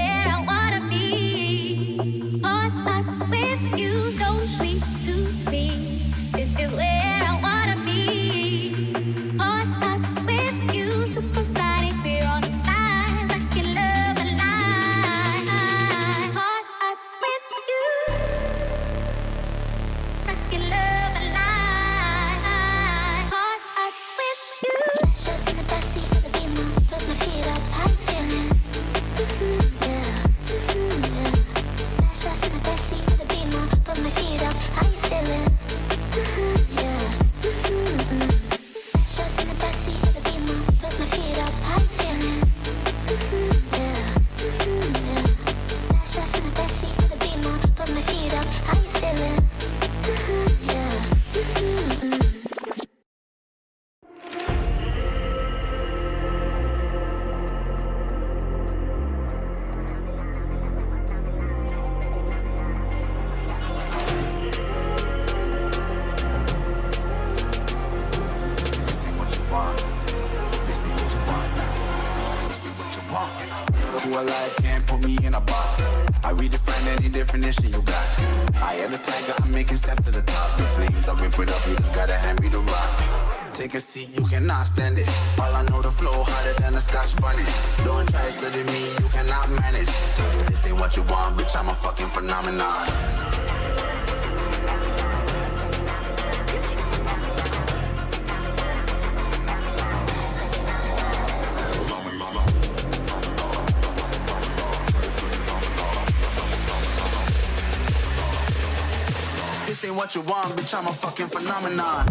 where I wanna be. On my with you, so sweet to me. This is where I wanna be. On my with you, supersonic, we're on fire, like your love alive. On my with you, like your love alive. On my with you. Just in the backseat of the Beamer, put my feet up, how you feeling? Yeah, yeah. Just in the backseat of the Beamer, put my feet up, how you feeling? Yeah. Just in the backseat of the Beamer, put my feet up, how you feeling? Yeah, yeah. Just in the backseat of the Beamer, put my feet up, how you feeling? Yeah. This ain't what you want. This ain't what you want now. This ain't what you want. Who alive can't put me in a box. I redefine any definition you got. I am the tiger, I'm making steps to the top. The flames, I whip it up, you just gotta hand me the rock. Take a seat, you cannot stand it. All I know, the flow harder than a Scotch bunny. Don't try studying me, you cannot manage. This ain't what you want, bitch, I'm a fucking phenomenon. This ain't what you want, bitch, I'm a fucking phenomenon.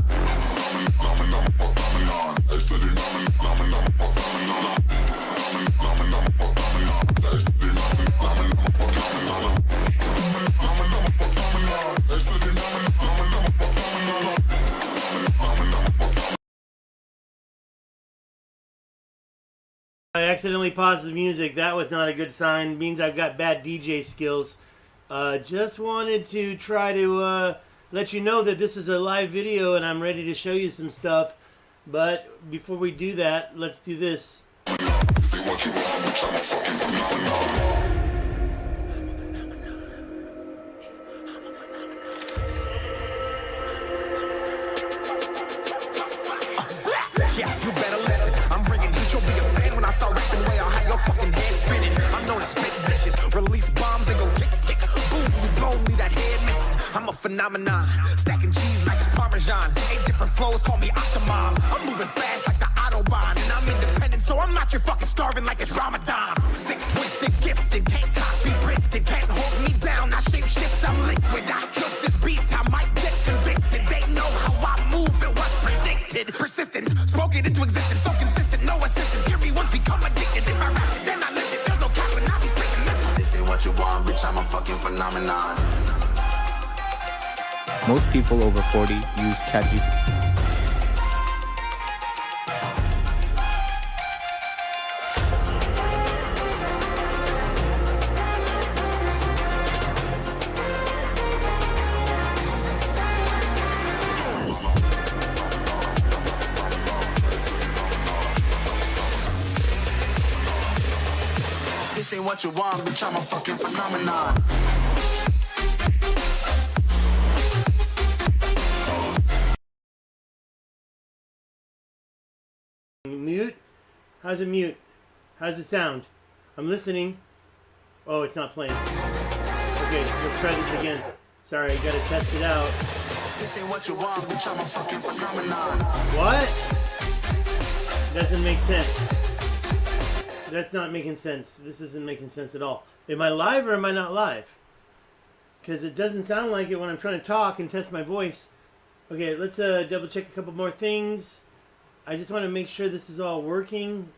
I accidentally paused the music. That was not a good sign. It means I've got bad DJ skills. Just wanted to try to let you know that this is a live video and I'm ready to show you some stuff. But before we do that, let's do this. Yeah, you better listen. I'm bringing heat. You'll be a fan when I start rapping way. I'll have your fucking head spinning. I'm known as spit vicious. Release bombs and go tick tick. Boom, you blown me that head missing. I'm a phenomenon. Stacking cheese like it's Parmesan. 8 different flows, call me Octomom. I'm moving fast like the Autobahn. And I'm independent, so I'm not your fucking starving like it's Ramadan. Sick, twisted, gifted. Can't copy, printed. Can't hold me down. I shape shift, I'm liquid. I killed this beat, I might get convicted. They know how I move, it was predicted. Persistent, spoke it into existence. So consistent, no assistance. Hear me once, become addicted. If I rap it, then I live it. There's no cap when I be breaking this. This ain't what you want, bitch, I'm a fucking phenomenon. Most people over 40 use ChatGPT. This ain't what you want, bitch, I'm a fucking phenomenon. Mute? How's it mute? How's it sound? I'm listening. Oh, it's not playing. Okay, let's try this again. Sorry, I gotta test it out. This ain't what you want, bitch, I'm a fucking phenomenon. What? Doesn't make sense. That's not making sense. This isn't making sense at all. Am I live or am I not live? Because it doesn't sound like it when I'm trying to talk and test my voice. Okay, let's double check a couple more things. I just want to make sure this is all working.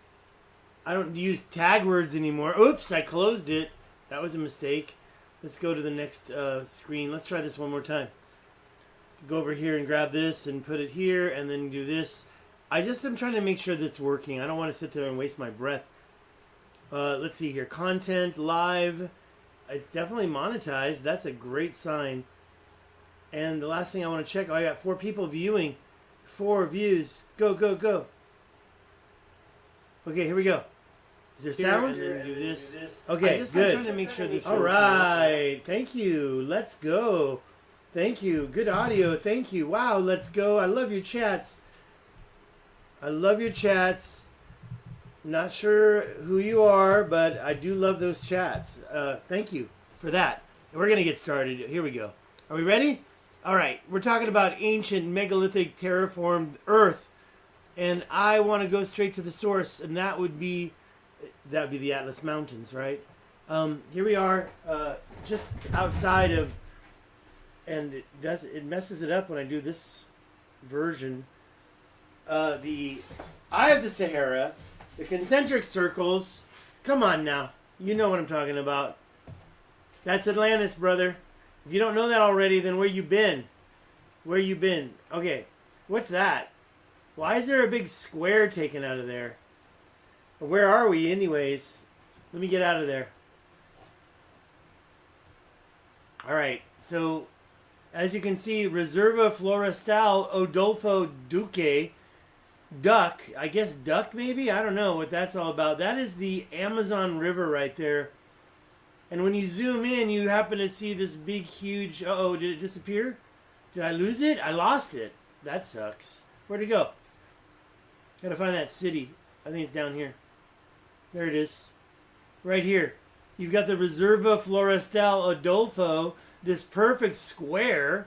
I don't use tag words anymore. Oops, I closed it. That was a mistake. Let's go to the next screen. Let's try this one more time. Go over here and grab this and put it here and then do this. I just am trying to make sure that's working. I don't want to sit there and waste my breath. Let's see here. Content, live. It's definitely monetized. That's a great sign. And the last thing I want to check. Oh, I got 4 people viewing. 4 views. Go, go, go. Okay, here we go. Is there sound? And then do this. Okay, I'm good. trying to make sure that All right. Thank you. Let's go. Thank you. Good audio. Thank you. Wow, let's go. I love your chats. I love your chats. Not sure who you are, but I do love those chats. Thank you for that. We're going to get started. Here we go. Are we ready? All right. We're talking about ancient megalithic terraformed Earth. And I want to go straight to the source, and that would be the Atlas Mountains, right? Here we are, just outside of, and it messes it up when I do this version. The Eye of the Sahara, the concentric circles. Come on now, you know what I'm talking about. That's Atlantis, brother. If you don't know that already, then where you been? Where you been? Okay, what's that? Why is there a big square taken out of there? Where are we anyways? Let me get out of there. Alright, so as you can see, Reserva Florestal Odolfo Duque, duck, I guess duck maybe? I don't know what that's all about. That is the Amazon River right there. And when you zoom in, you happen to see this big, huge... Uh-oh, did it disappear? Did I lose it? I lost it. That sucks. Where'd it go? Gotta find that city. I think it's down here. There it is. Right here. You've got the Reserva Florestal Adolfo, this perfect square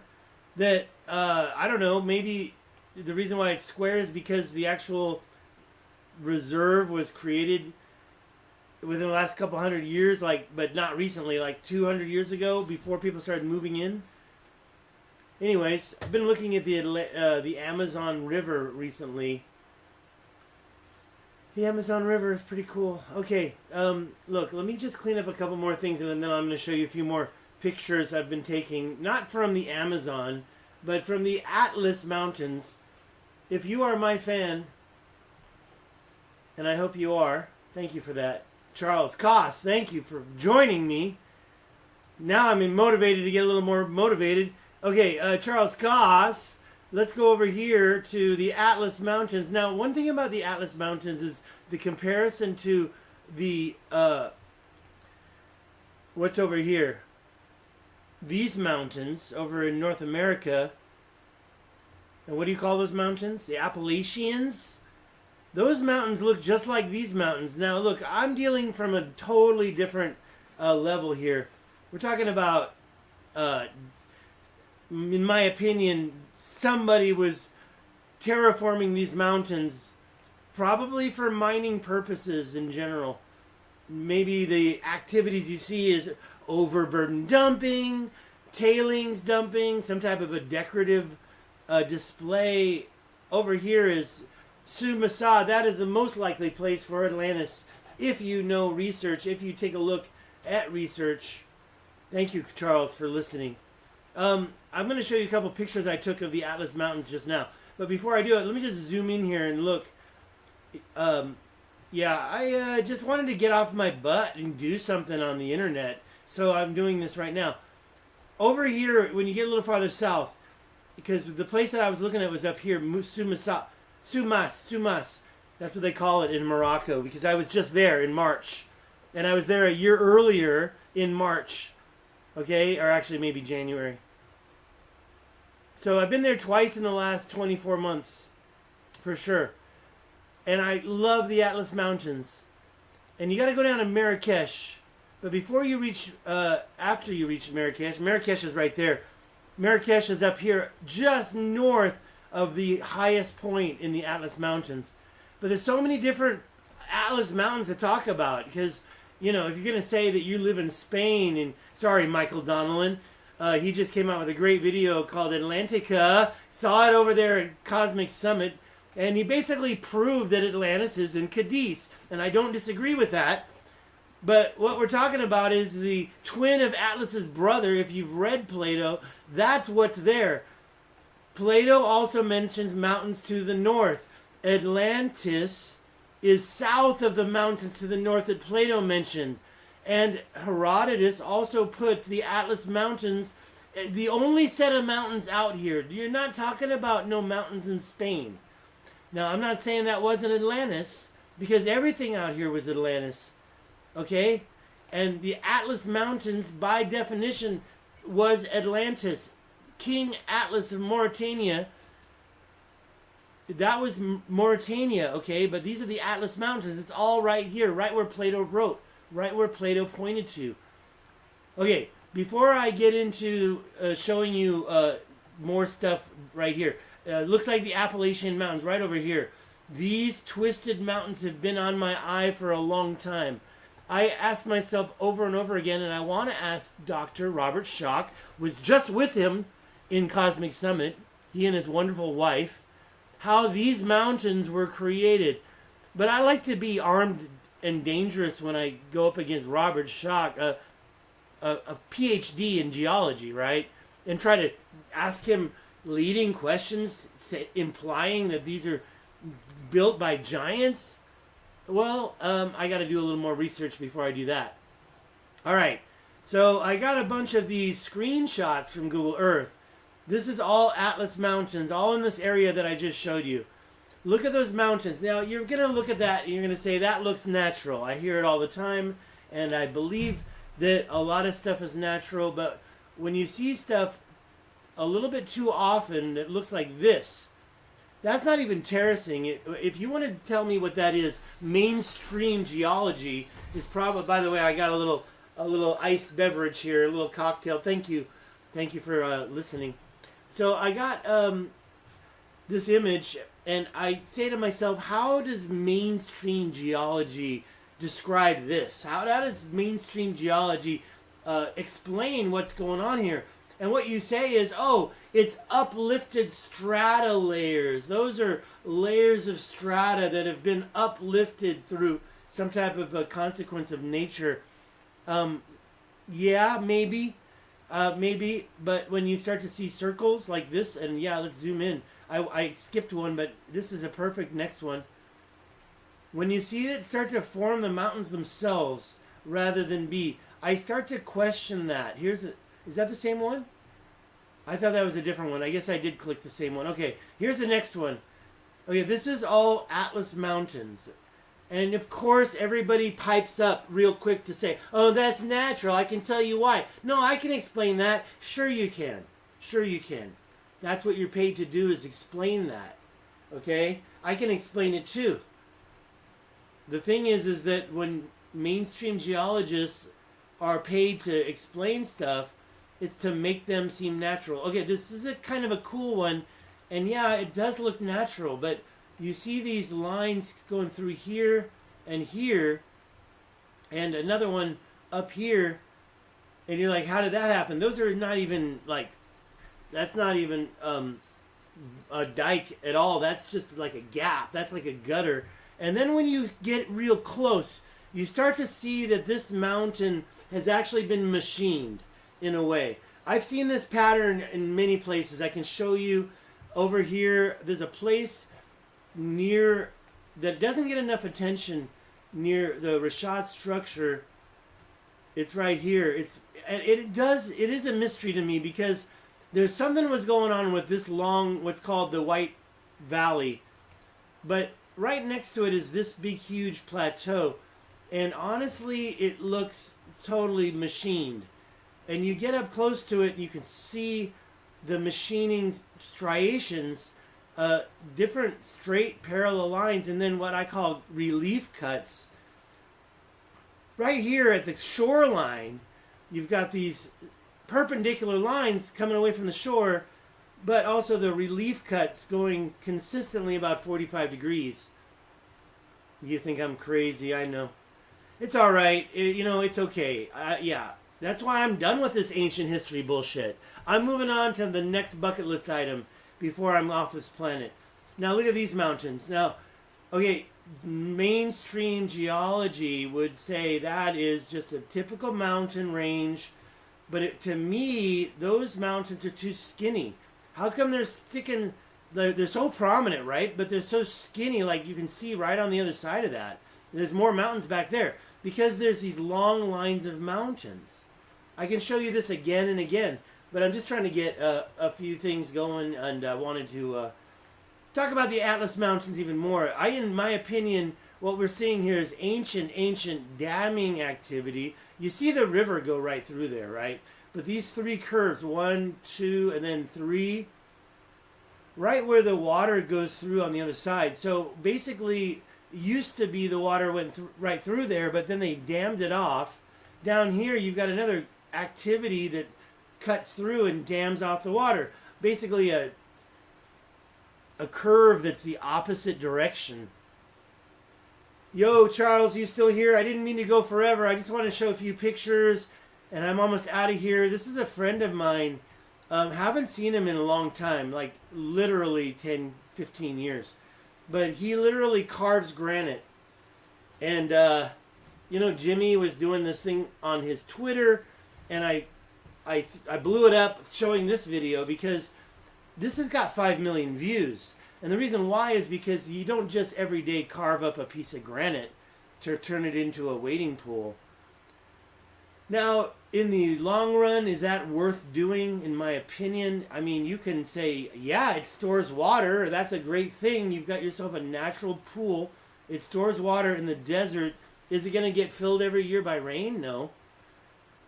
that, I don't know, maybe the reason why it's square is because the actual reserve was created within the last couple hundred years, but not recently, like 200 years ago, before people started moving in. Anyways, I've been looking at the Amazon River recently. The Amazon River is pretty cool. Okay, look, let me just clean up a couple more things, and then I'm going to show you a few more pictures I've been taking, not from the Amazon, but from the Atlas Mountains. If you are my fan, and I hope you are, thank you for that. Charles Koss, thank you for joining me. Now I'm motivated to get a little more motivated. Okay, Charles Koss. Let's go over here to the Atlas Mountains. Now, one thing about the Atlas Mountains is the comparison to the, what's over here? These mountains over in North America. And what do you call those mountains? The Appalachians? Those mountains look just like these mountains. Now, look, I'm dealing from a totally different level here. We're talking about... in my opinion, somebody was terraforming these mountains, probably for mining purposes in general. Maybe the activities you see is overburden dumping, tailings dumping, some type of a decorative display. Over here is Sumasa. That is the most likely place for Atlantis. If you know research, if you take a look at research. Thank you, Charles, for listening. I'm going to show you a couple pictures I took of the Atlas Mountains just now. But before I do it, let me just zoom in here and look. Yeah, I just wanted to get off my butt and do something on the internet. So I'm doing this right now. Over here, when you get a little farther south, because the place that I was looking at was up here, Sumas. That's what they call it in Morocco, because I was just there in March. And I was there a year earlier in March. Okay, or actually maybe January. So I've been there twice in the last 24 months, for sure. And I love the Atlas Mountains. And you got to go down to Marrakesh. But before you reach, after you reach Marrakesh, Marrakesh is right there. Marrakesh is up here, just north of the highest point in the Atlas Mountains. But there's so many different Atlas Mountains to talk about, because... You know, if you're going to say that you live in Spain, and sorry, Michael Donnellan, he just came out with a great video called Atlantica, saw it over there at Cosmic Summit, and he basically proved that Atlantis is in Cadiz, and I don't disagree with that, but what we're talking about is the twin of Atlas's brother. If you've read Plato, that's what's there. Plato also mentions mountains to the north. Atlantis is south of the mountains to the north that Plato mentioned. And Herodotus also puts the Atlas Mountains, the only set of mountains out here. You're not talking about no mountains in Spain. Now, I'm not saying that wasn't Atlantis. because everything out here was Atlantis, okay? And the Atlas Mountains, by definition, was Atlantis. King Atlas of Mauritania, that was Mauritania, okay? But these are the Atlas Mountains. It's all right here, right where Plato wrote, right where Plato pointed to. Okay, before I get into showing you more stuff right here, looks like the Appalachian Mountains right over here. These twisted mountains have been on my eye for a long time. I asked myself over and over again, and I want to ask Dr. Robert Schoch, was just with him in Cosmic Summit, he and his wonderful wife, how these mountains were created. But I like to be armed and dangerous when I go up against Robert Schoch, a PhD in geology, right? And try to ask him leading questions, implying that these are built by giants. Well, I got to do a little more research before I do that. All right, so I got a bunch of these screenshots from Google Earth. This is all Atlas Mountains, all in this area that I just showed you. Look at those mountains. Now, you're going to look at that and you're going to say, that looks natural. I hear it all the time, and I believe that a lot of stuff is natural, but when you see stuff a little bit too often that looks like this, that's not even terracing. If you want to tell me what that is, mainstream geology is probably, by the way, I got a little iced beverage here, a little cocktail. Thank you for listening. So I got this image, and I say to myself, how does mainstream geology describe this? How does mainstream geology explain what's going on here? And what you say is, oh, it's uplifted strata layers. Those are layers of strata that have been uplifted through some type of a consequence of nature. Yeah, maybe. But when you start to see circles like this, and yeah, let's zoom in. I skipped one, but this is a perfect next one. When you see it start to form the mountains themselves rather than be, I start to question that. Is that the same one? I thought that was a different one. I guess I did click the same one. Okay, here's the next one. Okay, this is all Atlas Mountains. And of course, everybody pipes up real quick to say, oh, that's natural. I can tell you why. No, I can explain that. Sure you can. Sure you can. That's what you're paid to do, is explain that. Okay? I can explain it too. The thing is that when mainstream geologists are paid to explain stuff, it's to make them seem natural. Okay, this is a kind of a cool one, and yeah, it does look natural, but you see these lines going through here, and another one up here, and you're like, how did that happen? Those are not even, like, that's not even a dike at all. That's just like a gap. That's like a gutter. And then when you get real close, you start to see that this mountain has actually been machined in a way. I've seen this pattern in many places. I can show you over here. There's a place near that doesn't get enough attention near the Richat structure. It's right here. It is a mystery to me, because there's something was going on with this long, what's called the White Valley, but right next to it is this big huge plateau, and honestly it looks totally machined. And you get up close to it and you can see the machining striations, different straight parallel lines, and then what I call relief cuts. Right here at the shoreline, you've got these perpendicular lines coming away from the shore, but also the relief cuts going consistently about 45 degrees. You think I'm crazy, I know. It's all right. It's okay. Yeah. That's why I'm done with this ancient history bullshit. I'm moving on to the next bucket list item before I'm off this planet. Now look at these mountains. Now, okay, mainstream geology would say that is just a typical mountain range, but to me, those mountains are too skinny. How come they're so prominent, right? But they're so skinny, like you can see right on the other side of that. There's more mountains back there, because there's these long lines of mountains. I can show you this again and again, but I'm just trying to get a few things going, and I wanted to talk about the Atlas Mountains even more. In my opinion, what we're seeing here is ancient damming activity. You see the river go right through there, right? But these three curves, 1, 2, and then 3, right where the water goes through on the other side. So basically, used to be the water went right through there, but then they dammed it off. Down here, you've got another activity that cuts through and dams off the water. Basically, a curve that's the opposite direction. Yo, Charles, you still here? I didn't mean to go forever. I just want to show a few pictures, and I'm almost out of here. This is a friend of mine. Haven't seen him in a long time, like literally 10, 15 years. But he literally carves granite. And, you know, Jimmy was doing this thing on his Twitter, and I blew it up showing this video because this has got 5 million views. And the reason why is because you don't just every day carve up a piece of granite to turn it into a wading pool. Now, in the long run, is that worth doing, in my opinion? I mean, you can say, yeah, it stores water. That's a great thing. You've got yourself a natural pool. It stores water in the desert. Is it going to get filled every year by rain? No.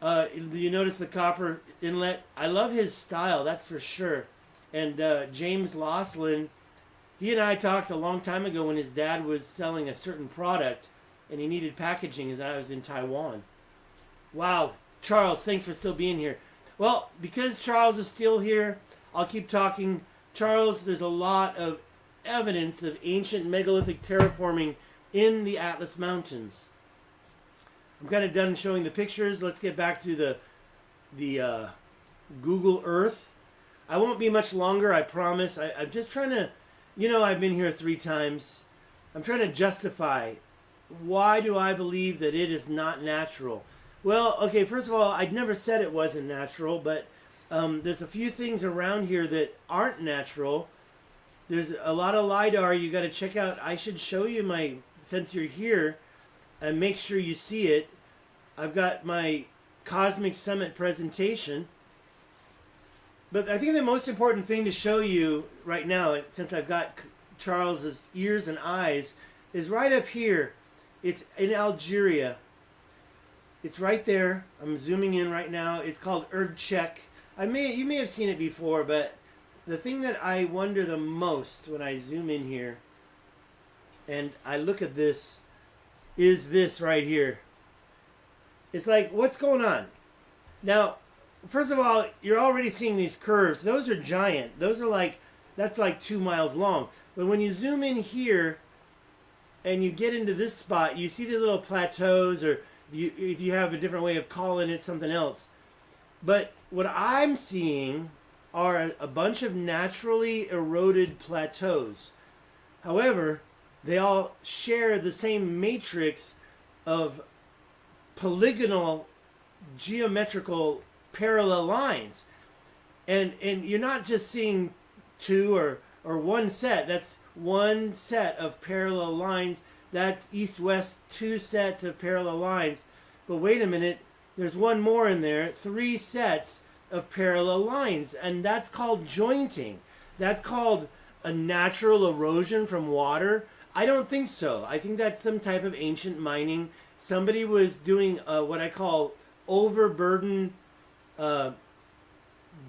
Do you notice the copper inlet? I love his style, that's for sure. And James Laughlin, he and I talked a long time ago when his dad was selling a certain product and he needed packaging as I was in Taiwan. Wow, Charles, thanks for still being here. Well, because Charles is still here, I'll keep talking. Charles, there's a lot of evidence of ancient megalithic terraforming in the Atlas Mountains. I'm kind of done showing the pictures. Let's get back to the Google Earth. I won't be much longer, I promise. I'm just trying to, you know, I've been here 3 times. I'm trying to justify why do I believe that it is not natural. Well, okay, first of all, I'd never said it wasn't natural, but there's a few things around here that aren't natural. There's a lot of LiDAR you got to check out. I should show you my, since you're here, and make sure you see it. I've got my Cosmic Summit presentation. But I think the most important thing to show you right now, since I've got Charles's ears and eyes, is right up here. It's in Algeria. It's right there. I'm zooming in right now. It's called Erdchek. You may have seen it before, but the thing that I wonder the most when I zoom in here and I look at this is this right here. It's like, what's going on? Now, first of all, you're already seeing these curves. Those are giant. Those are like, that's like 2 miles long. But when you zoom in here and you get into this spot, you see the little plateaus, or if you have a different way of calling it, something else. But what I'm seeing are a bunch of naturally eroded plateaus. However, they all share the same matrix of polygonal geometrical parallel lines. And you're not just seeing 2 or one set. That's one set of parallel lines. That's east-west, 2 sets of parallel lines. But wait a minute, there's one more in there, 3 sets of parallel lines. And that's called jointing. That's called a natural erosion from water. I don't think so. I think that's some type of ancient mining. Somebody was doing what I call overburden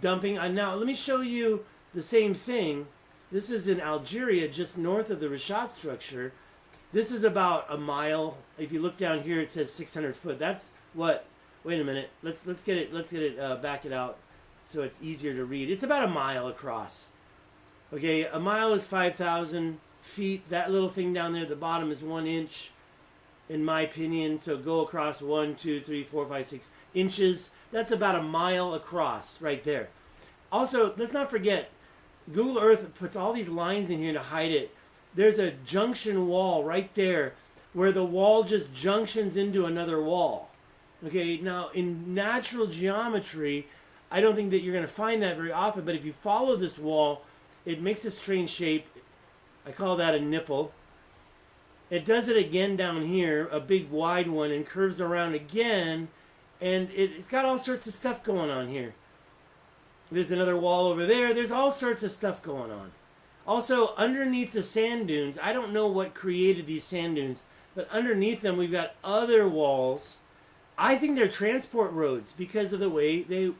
dumping. Now, let me show you the same thing. This is in Algeria, just north of the Richat structure. This is about a mile. If you look down here, it says 600 foot. That's what? Wait a minute. Let's get it. Back it out so it's easier to read. It's about a mile across. Okay, a mile is 5,000 feet. That little thing down there at the bottom is 1 inch, in my opinion. So go across 1, 2, 3, 4, 5, 6 inches. That's about a mile across right there. Also, let's not forget, Google Earth puts all these lines in here to hide it. There's a junction wall right there where the wall just junctions into another wall. Okay, now in natural geometry, I don't think that you're going to find that very often, but if you follow this wall, it makes a strange shape. I call that a nipple. It does it again down here, a big wide one, and curves around again, and it's got all sorts of stuff going on here. There's another wall over there. There's all sorts of stuff going on. Also, underneath the sand dunes, I don't know what created these sand dunes, but underneath them we've got other walls. I think they're transport roads because of the way they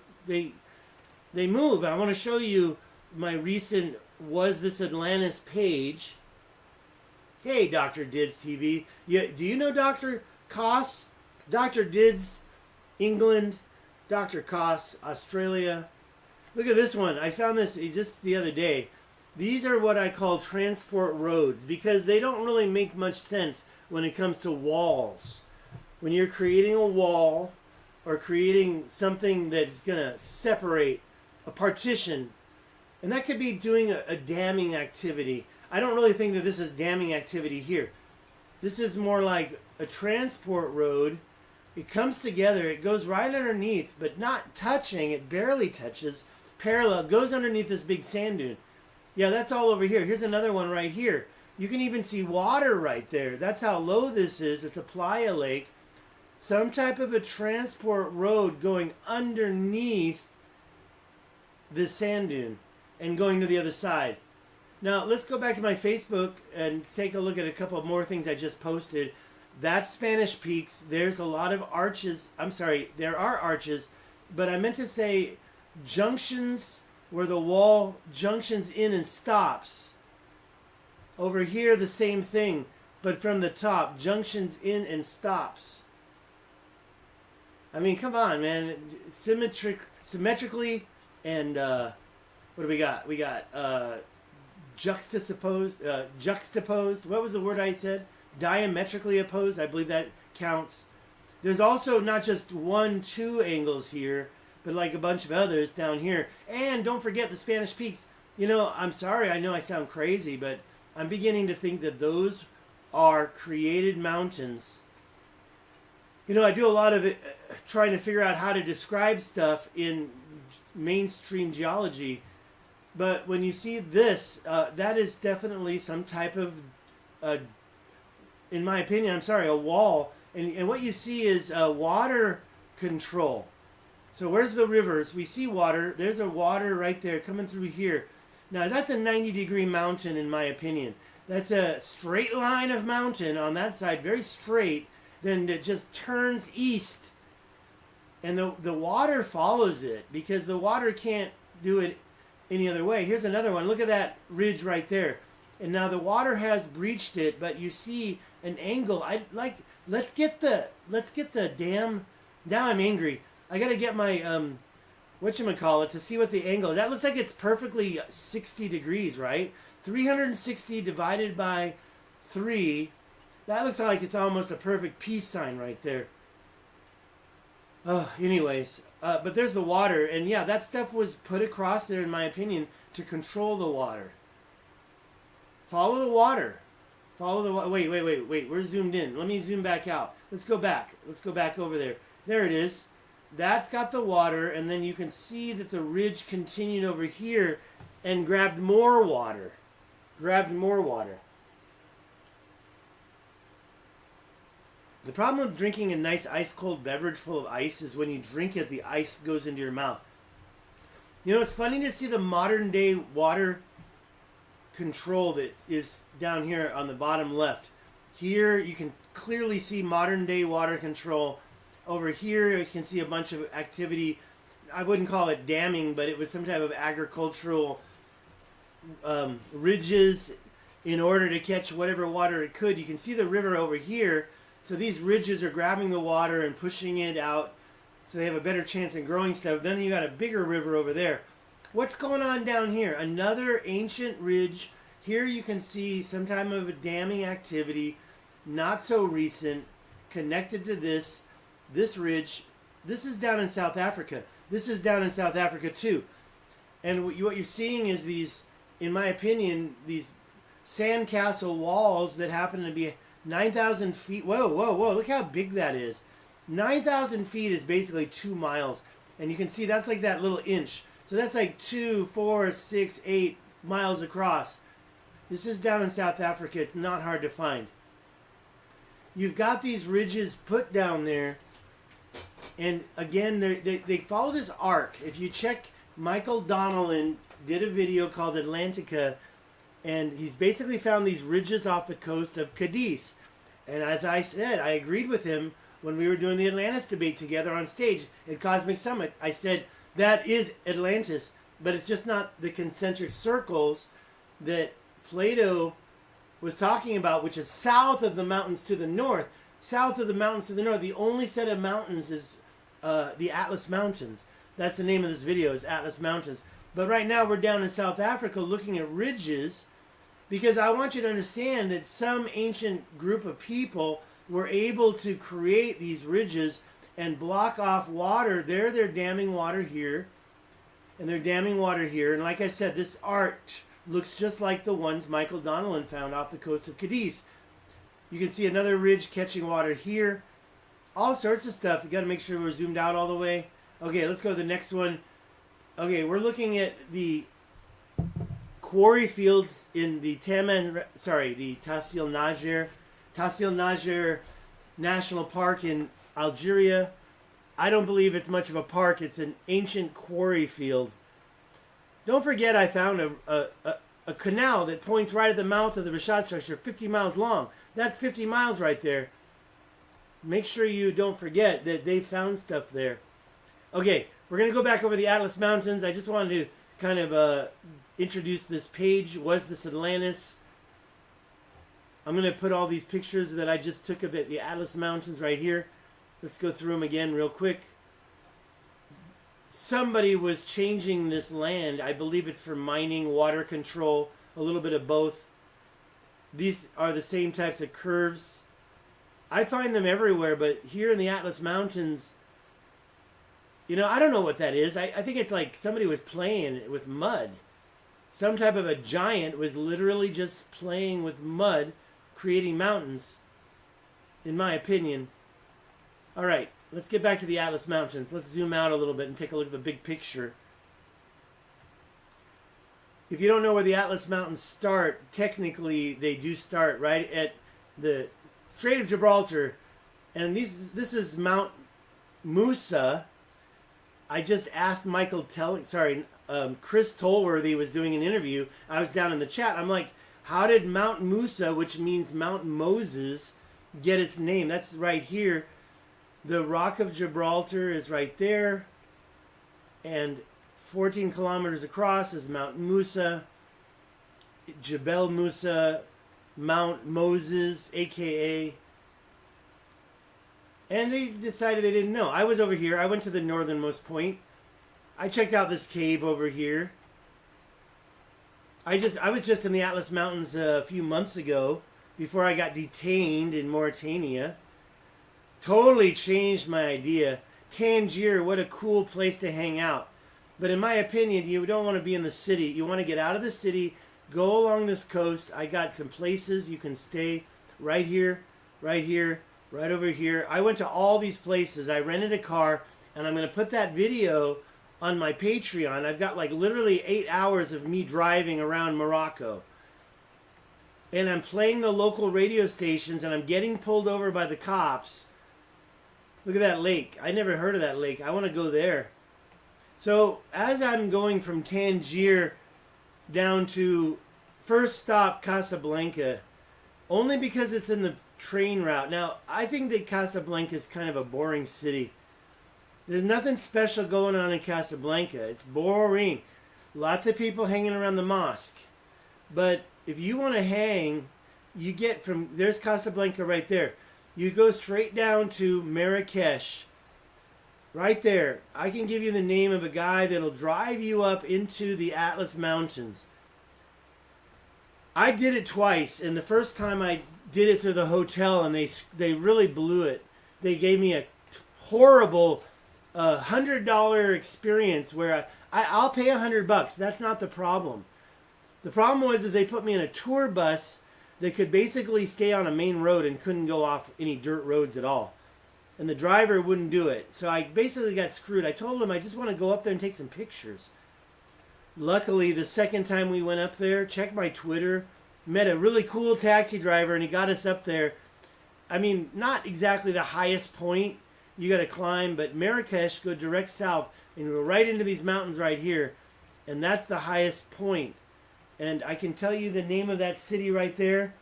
move. I want to show you my recent Was This Atlantis page. Hey, Dr. Dids TV. Do you know Dr. Koss? Dr. Dids, England. Dr. Koss, Australia. Look at this one. I found this just the other day. These are what I call transport roads because they don't really make much sense when it comes to walls. When you're creating a wall or creating something that's going to separate a partition, and that could be doing a damming activity. I don't really think that this is damming activity here. This is more like a transport road. It comes together, it goes right underneath, but not touching, it barely touches, parallel, goes underneath this big sand dune. Yeah, that's all over here. Here's another one right here. You can even see water right there. That's how low this is. It's a playa lake. Some type of a transport road going underneath this sand dune and going to the other side. Now, let's go back to my Facebook and take a look at a couple more things I just posted. That's Spanish Peaks. There's a lot of arches. I'm sorry, there are arches, but I meant to say junctions where the wall junctions in and stops. Over here, the same thing, but from the top, junctions in and stops. I mean, come on, man. Symmetrically, and what do we got? We got juxtaposed. What was the word I said? Diametrically opposed. I believe that counts. There's also not just 1, 2 angles here, but like a bunch of others down here. And don't forget the Spanish Peaks. You know, I'm sorry, I know I sound crazy, but I'm beginning to think that those are created mountains. You know, I do a lot of it, trying to figure out how to describe stuff in mainstream geology. But when you see this, that is definitely some type of, in my opinion, I'm sorry, a wall. And what you see is water control. So where's the rivers? We see water. There's a water right there coming through here. Now, that's a 90-degree mountain, in my opinion. That's a straight line of mountain on that side, very straight. Then it just turns east. And the water follows it because the water can't do it any other way. Here's another one. Look at that ridge right there. And now the water has breached it, but you see an angle. Let's get the dam. Now I'm angry. I got to get my whatchamacallit to see what the angle is. That looks like it's perfectly 60 degrees, right? 360 divided by 3. That looks like it's almost a perfect peace sign right there. Oh, anyways, but there's the water, and yeah, that stuff was put across there, in my opinion, to control the water. Follow the water. Follow the water. Wait. We're zoomed in. Let me zoom back out. Let's go back. Let's go back over there. There it is. That's got the water, and then you can see that the ridge continued over here and grabbed more water. The problem with drinking a nice ice-cold beverage full of ice is when you drink it, the ice goes into your mouth. You know, it's funny to see the modern-day water control that is down here on the bottom left. Here, you can clearly see modern-day water control. Over here, you can see a bunch of activity. I wouldn't call it damming, but it was some type of agricultural ridges in order to catch whatever water it could. You can see the river over here. So these ridges are grabbing the water and pushing it out so they have a better chance in growing stuff. Then you got a bigger river over there. What's going on down here? Another ancient ridge. Here you can see some type of a damming activity, not so recent, connected to this ridge. This is down in South Africa. This is down in South Africa too. And what you're seeing is these, in my opinion, these sandcastle walls that happen to be 9,000 feet. Whoa, look how big that is. 9,000 feet is basically 2 miles. And you can see that's like that little inch. So that's like 2, 4, 6, 8 miles across. This is down in South Africa. It's not hard to find. You've got these ridges put down there. And again, they follow this arc. If you check, Michael Donnellan did a video called Atlantica. And he's basically found these ridges off the coast of Cadiz. And as I said, I agreed with him when we were doing the Atlantis debate together on stage at Cosmic Summit. I said, that is Atlantis, but it's just not the concentric circles that Plato was talking about, which is south of the mountains to the north. South of the mountains to the north, the only set of mountains is the Atlas Mountains. That's the name of this video, is Atlas Mountains. But right now we're down in South Africa looking at ridges, because I want you to understand that some ancient group of people were able to create these ridges and block off water. They're damming water here, and they're damming water here. And like I said, this arch looks just like the ones Michael Donnellan found off the coast of Cadiz. You can see another ridge catching water here. All sorts of stuff. You got to make sure we're zoomed out all the way. Okay, let's go to the next one. Okay, we're looking at the quarry fields in the Tassil Najer National Park in Algeria. I don't believe it's much of a park. It's an ancient quarry field. Don't forget, I found a canal that points right at the mouth of the Richat structure, 50 miles long. That's 50 miles right there. Make sure you don't forget that they found stuff there. Okay, we're going to go back over the Atlas Mountains. I just wanted to kind of introduce this page. Was this Atlantis? I'm going to put all these pictures that I just took of it, the Atlas Mountains right here. Let's go through them again real quick. Somebody was changing this land. I believe it's for mining, water control, a little bit of both. These are the same types of curves. I find them everywhere, but here in the Atlas Mountains, you know, I don't know what that is. I think it's like somebody was playing with mud. Some type of a giant was literally just playing with mud, creating mountains, in my opinion. All right, let's get back to the Atlas Mountains. Let's zoom out a little bit and take a look at the big picture. If you don't know where the Atlas Mountains start, technically they do start right at the Strait of Gibraltar. And this is Mount Musa. I just asked Chris Tolworthy was doing an interview. I was down in the chat. I'm like, how did Mount Musa, which means Mount Moses, get its name? That's right here. The Rock of Gibraltar is right there. And 14 kilometers across is Mount Musa, Jebel Musa, Mount Moses, a.k.a. And they decided they didn't know. I was over here. I went to the northernmost point. I checked out this cave over here. I was just in the Atlas Mountains a few months ago before I got detained in Mauritania. Totally changed my idea. Tangier, what a cool place to hang out. But in my opinion, you don't want to be in the city. You want to get out of the city, go along this coast. I got some places you can stay right here, right here, right over here. I went to all these places. I rented a car, and I'm going to put that video on my Patreon. I've got like literally 8 hours of me driving around Morocco. And I'm playing the local radio stations, and I'm getting pulled over by the cops. Look at that lake. I never heard of that lake. I want to go there. So as I'm going from Tangier down to first stop Casablanca, only because it's in the train route. Now, I think that Casablanca is kind of a boring city. There's nothing special going on in Casablanca. It's boring. Lots of people hanging around the mosque. But if you want to hang, you get from, there's Casablanca right there. You go straight down to Marrakesh. Right there. I can give you the name of a guy that'll drive you up into the Atlas Mountains. I did it twice, and the first time I did it through the hotel, and they really blew it. They gave me a horrible $100 experience where I'll pay $100. That's not the problem. The problem was that they put me in a tour bus that could basically stay on a main road and couldn't go off any dirt roads at all. And the driver wouldn't do it. So I basically got screwed. I told him I just want to go up there and take some pictures. Luckily, the second time we went up there, checked my Twitter, met a really cool taxi driver, and he got us up there. I mean, not exactly the highest point you got to climb, but Marrakesh, go direct south, and you go right into these mountains right here. And that's the highest point. And I can tell you the name of that city right there.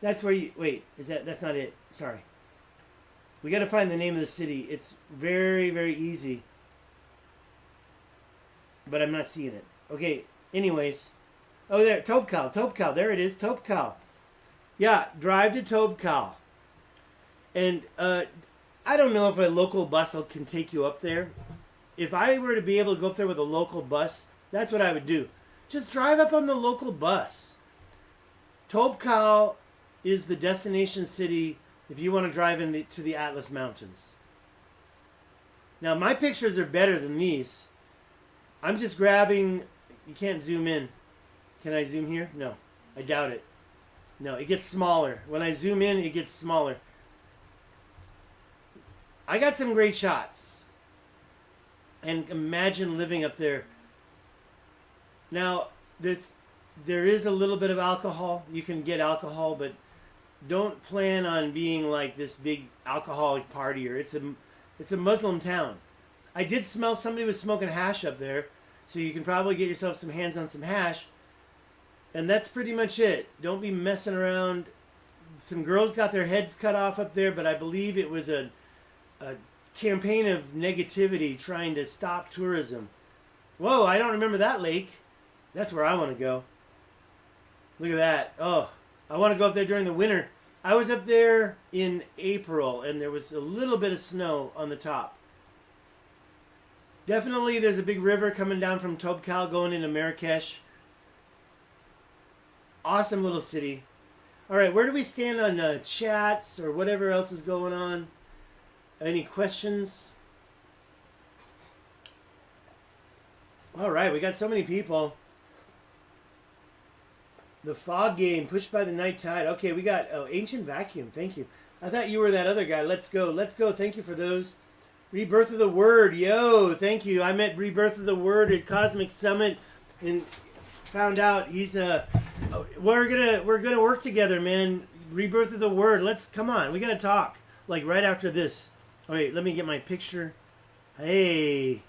That's where you, wait, that's not it. Sorry. We got to find the name of the city. It's very, very easy. But I'm not seeing it. Okay, anyways. Oh, there, Topkal. There it is, Topkal. Yeah, drive to Topkal. And I don't know if a local bus can take you up there. If I were to be able to go up there with a local bus, that's what I would do. Just drive up on the local bus. Topkal is the destination city if you want to drive to the Atlas Mountains. Now, my pictures are better than these. I'm just grabbing... You can't zoom in. Can I zoom here? No. I doubt it. No, it gets smaller. When I zoom in, it gets smaller. I got some great shots. And imagine living up there. Now, there is a little bit of alcohol. You can get alcohol, but don't plan on being like this big alcoholic partier. It's a Muslim town. I did smell somebody was smoking hash up there, so you can probably get yourself some hands on some hash. And that's pretty much it. Don't be messing around. Some girls got their heads cut off up there, but I believe it was a campaign of negativity trying to stop tourism. Whoa, I don't remember that lake. That's where I want to go. Look at that. Oh, I want to go up there during the winter. I was up there in April, and there was a little bit of snow on the top. Definitely there's a big river coming down from Topkal going into Marrakesh. Awesome little city. All right, where do we stand on chats or whatever else is going on? Any questions? All right, we got so many people. The fog game, pushed by the night tide. Okay, we got Ancient Vacuum. Thank you. I thought you were that other guy. Let's go. Let's go. Thank you for those. Rebirth of the Word. Yo, thank you. I met Rebirth of the Word at Cosmic Summit and found out he's we're gonna work together, man. Rebirth of the Word. Let's come on. We gotta talk like right after this. Okay, let me get my picture. Hey,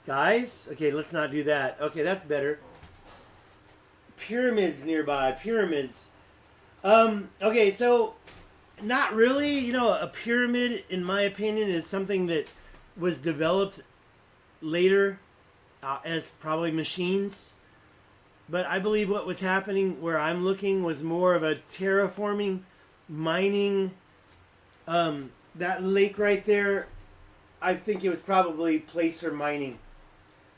guys. Okay, let's not do that. Okay, that's better. Pyramids nearby. Pyramids. Okay, so not really. You know, a pyramid, in my opinion, is something that was developed later as probably machines. But I believe what was happening where I'm looking was more of a terraforming, mining. That lake right there, I think it was probably placed for mining.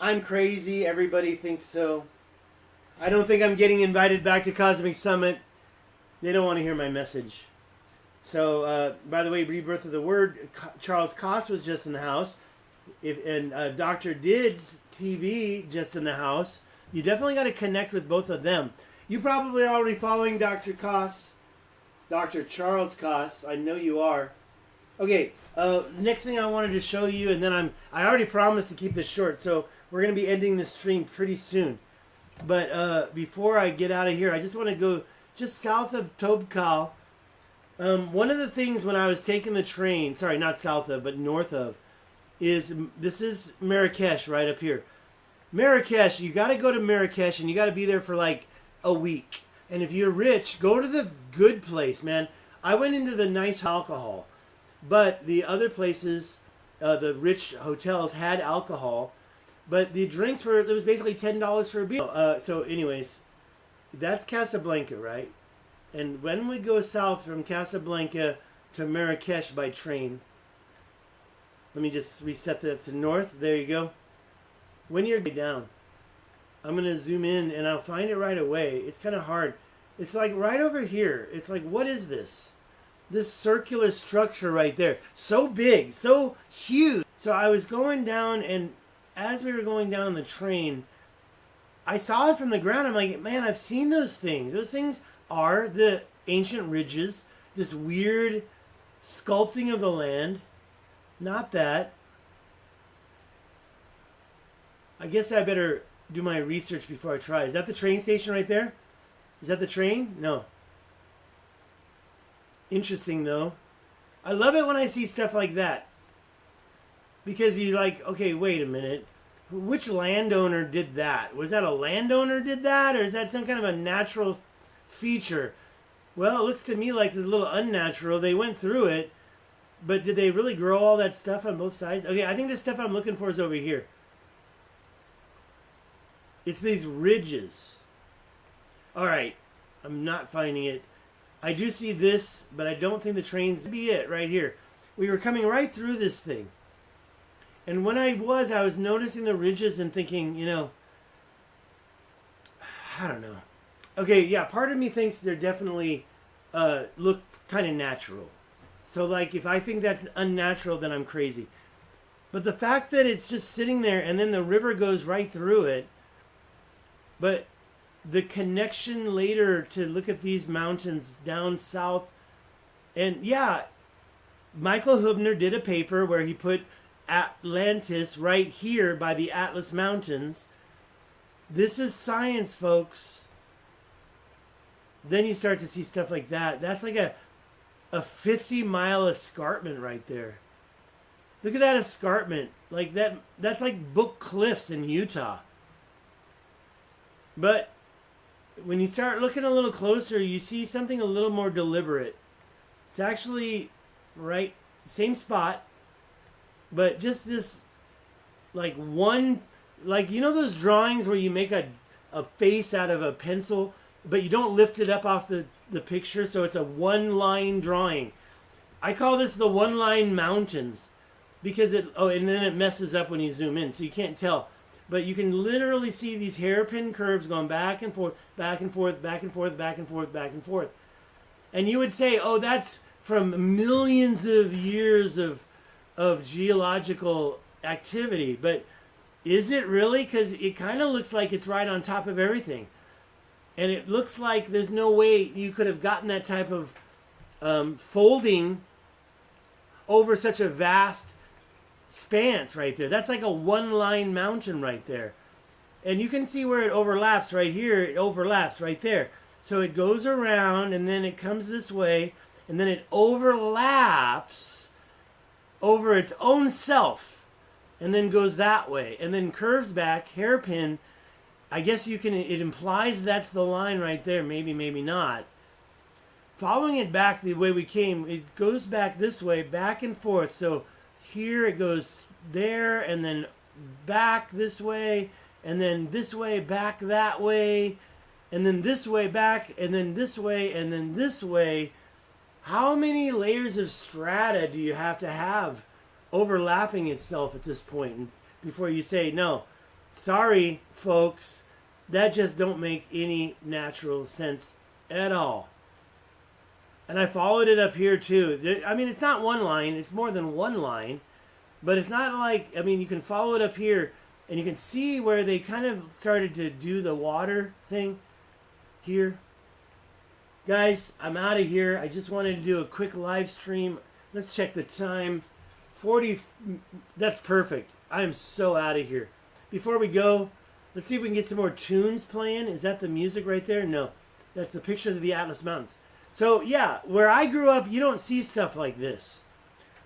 I'm crazy. Everybody thinks so. I don't think I'm getting invited back to Cosmic Summit. They don't want to hear my message. So, by the way, Rebirth of the Word, Charles Koss was just in the house. And Dr. Did's TV just in the house. You definitely got to connect with both of them. You probably are already following Dr. Koss. Dr. Charles Koss. I know you are. Okay, next thing I wanted to show you, and then I already promised to keep this short, so we're going to be ending this stream pretty soon. But before I get out of here, I just want to go just south of Topkal. One of the things when I was taking the train, sorry, not south of, but north of, this is Marrakesh right up here. Marrakesh, you got to go to Marrakesh, and you got to be there for like a week. And if you're rich, go to the good place, man. I went into the nice alcohol. But the other places, the rich hotels had alcohol, but the drinks it was basically $10 for a beer. So anyways, that's Casablanca, right? And when we go south from Casablanca to Marrakesh by train, let me just reset that to north. There you go. When you're down, I'm going to zoom in and I'll find it right away. It's kind of hard. It's like right over here. It's like, what is this? This circular structure right there. So big, so huge. So I was going down, and as we were going down the train, I saw it from the ground. I'm like, man, I've seen those things. Those things are the ancient ridges, this weird sculpting of the land. Not that. I guess I better do my research before I try. Is that the train station right there? Is that the train? No. Interesting, though. I love it when I see stuff like that. Because you're like, okay, wait a minute. Which landowner did that? Was that a landowner did that? Or is that some kind of a natural feature? Well, it looks to me like it's a little unnatural. They went through it, but did they really grow all that stuff on both sides? Okay, I think the stuff I'm looking for is over here. It's these ridges. All right, I'm not finding it. I do see this, but I don't think the trains be it right here. We were coming right through this thing. And when I was noticing the ridges and thinking, you know, I don't know. Okay, yeah, part of me thinks they're definitely look kind of natural. So, like, if I think that's unnatural, then I'm crazy. But the fact that it's just sitting there and then the river goes right through it, but the connection later to look at these mountains down south, and yeah, Michael Hubner did a paper where he put Atlantis right here by the Atlas Mountains. This is science, folks. Then you start to see stuff like that. That's like a 50-mile escarpment right there. Look at that escarpment. Like that's like Book Cliffs in Utah. But when you start looking a little closer, you see something a little more deliberate. It's actually right, same spot, but just this, like one, like, you know those drawings where you make a face out of a pencil, but you don't lift it up off the picture, so it's a one-line drawing. I call this the one-line mountains, because and then it messes up when you zoom in, so you can't tell. But you can literally see these hairpin curves going back and forth, back and forth, back and forth, back and forth, back and forth. And you would say, oh, that's from millions of years of geological activity. But is it really? Because it kind of looks like it's right on top of everything. And it looks like there's no way you could have gotten that type of folding over such a vast expanse right there. That's like a one-line mountain right there. And you can see where it overlaps right here. It overlaps right there. So it goes around, and then it comes this way, and then it overlaps over its own self, and then goes that way, and then curves back, hairpin. I guess you can, it implies that's the line right there. Maybe, maybe not. Following it back the way we came, it goes back this way, back and forth. So here it goes there, and then back this way, and then this way, back that way, and then this way, back, and then this way, and then this way. How many layers of strata do you have to have overlapping itself at this point before you say, no, sorry, folks, that just don't make any natural sense at all? And I followed it up here too. I mean, it's not one line. It's more than one line. But it's not like, I mean, you can follow it up here. And you can see where they kind of started to do the water thing here. Guys, I'm out of here. I just wanted to do a quick live stream. Let's check the time. 40. That's perfect. I am so out of here. Before we go, let's see if we can get some more tunes playing. Is that the music right there? No. That's the pictures of the Atlas Mountains. So, yeah, where I grew up, you don't see stuff like this.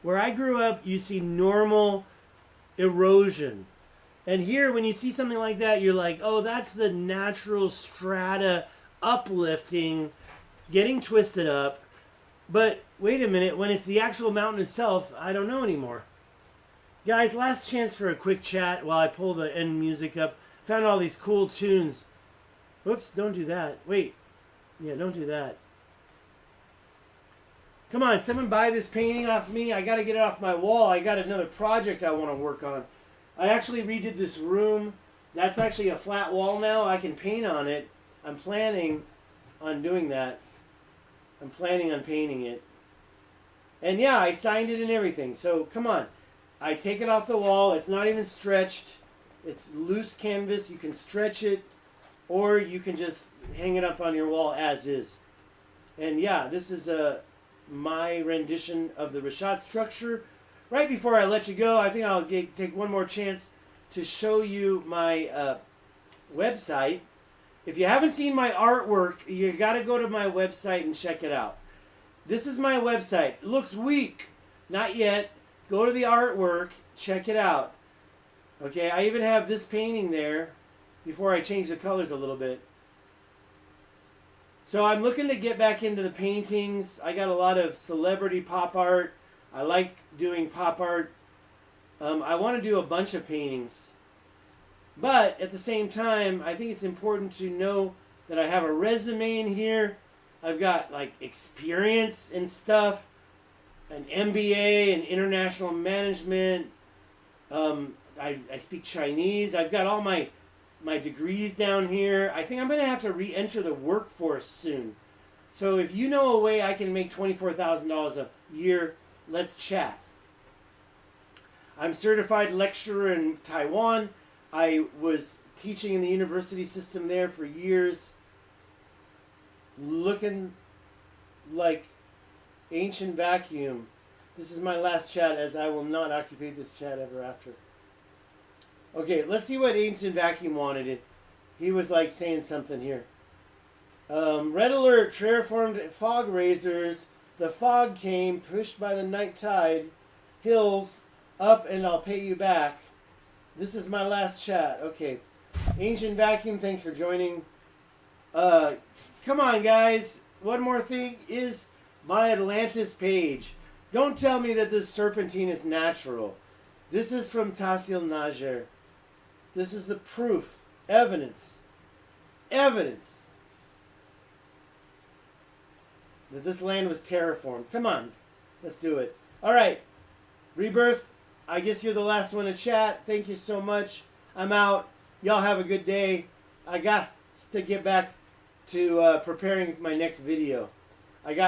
Where I grew up, you see normal erosion. And here, when you see something like that, you're like, oh, that's the natural strata uplifting, getting twisted up. But wait a minute, when it's the actual mountain itself, I don't know anymore. Guys, last chance for a quick chat while I pull the end music up. Found all these cool tunes. Whoops, don't do that. Wait. Yeah, don't do that. Come on, someone buy this painting off me. I got to get it off my wall. I got another project I want to work on. I actually redid this room. That's actually a flat wall now. I can paint on it. I'm planning on doing that. I'm planning on painting it. And yeah, I signed it and everything. So come on. I take it off the wall. It's not even stretched. It's loose canvas. You can stretch it, or you can just hang it up on your wall as is. And yeah, this is my rendition of the Richat structure. Right before I let you go, I think I'll take one more chance to show you my website. If you haven't seen my artwork, you got to go to my website and check it out. This is my website. It looks weak. Not yet. Go to the artwork. Check it out. Okay, I even have this painting there before I change the colors a little bit. So I'm looking to get back into the paintings. I got a lot of celebrity pop art. I like doing pop art. I want to do a bunch of paintings. But at the same time, I think it's important to know that I have a resume in here. I've got like experience and stuff, an MBA and international management. I speak Chinese. I've got all my degrees down here. I think I'm going to have to re-enter the workforce soon. So if you know a way I can make $24,000 a year, let's chat. I'm certified lecturer in Taiwan. I was teaching in the university system there for years. Looking like ancient vacuum. This is my last chat, as I will not occupy this chat ever after. Okay, let's see what ancient vacuum wanted. He was like saying something here. Red alert, terraformed fog razors. The fog came, pushed by the night tide. Hills, up and I'll pay you back. This is my last chat. Okay. Ancient Vacuum, thanks for joining. Come on, guys. One more thing is my Atlantis page. Don't tell me that this serpentine is natural. This is from Tahsil Najer. This is the proof. Evidence that this land was terraformed. Come on. Let's do it. All right. Rebirth, I guess you're the last one to chat. Thank you so much. I'm out. Y'all have a good day. I got to get back to preparing my next video. I got